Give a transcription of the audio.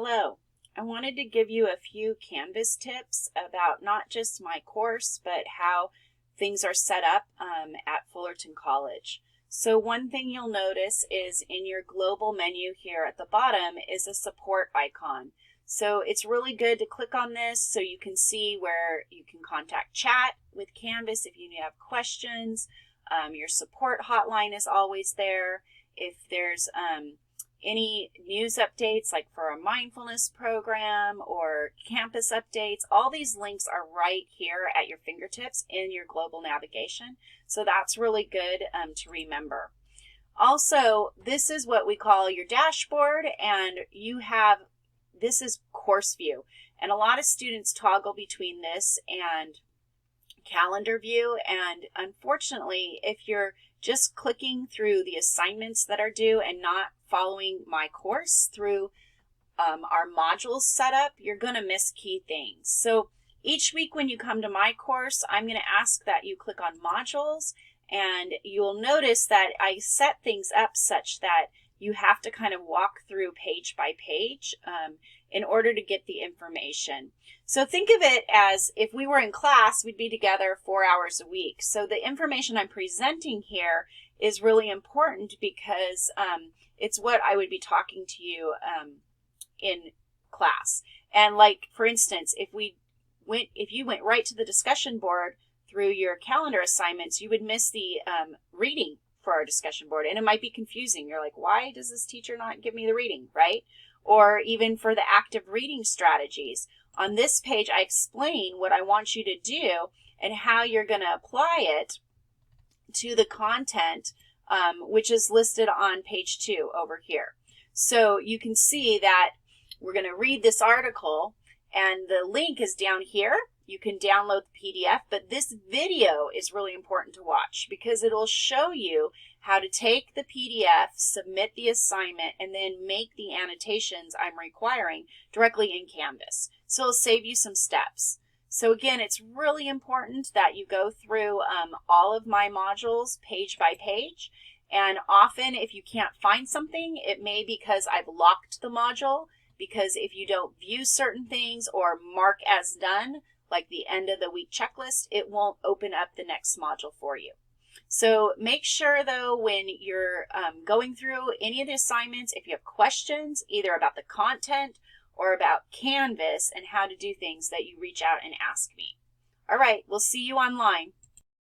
Hello. I wanted to give you a few Canvas tips about not just my course, but how things are set up at Fullerton College. So one thing you'll notice is in your global menu here at the bottom is a support icon. So it's really good to click on this so you can see where you can contact chat with Canvas if you have questions. Your support hotline is always there. If there's any news updates like for a mindfulness program or campus updates, all these links are right here at your fingertips in your global navigation. So that's really good to remember. Also, this is what we call your dashboard, and this is course view. And a lot of students toggle between this and calendar view, and unfortunately, if you're just clicking through the assignments that are due and not following my course through our modules setup, you're going to miss key things. So each week when you come to my course, I'm going to ask that you click on modules, and you'll notice that I set things up such that you have to kind of walk through page by page in order to get the information. So think of it as if we were in class, we'd be together 4 hours a week. So the information I'm presenting here is really important because it's what I would be talking to you in class. And like, for instance, if you went right to the discussion board through your calendar assignments, you would miss the reading for our discussion board, and it might be confusing. You're like, why does this teacher not give me the reading, right? Or even for the active reading strategies. On this page, I explain what I want you to do and how you're going to apply it to the content, which is listed on page 2 over here. So you can see that we're going to read this article, and the link is down here. You can download the PDF, but this video is really important to watch because it'll show you how to take the PDF, submit the assignment, and then make the annotations I'm requiring directly in Canvas. So it'll save you some steps. So again, it's really important that you go through all of my modules page by page. And often if you can't find something, it may be because I've locked the module, because if you don't view certain things or mark as done, like the end of the week checklist, it won't open up the next module for you. So make sure though, when you're going through any of the assignments, if you have questions either about the content or about Canvas and how to do things, that you reach out and ask me. All right, we'll see you online.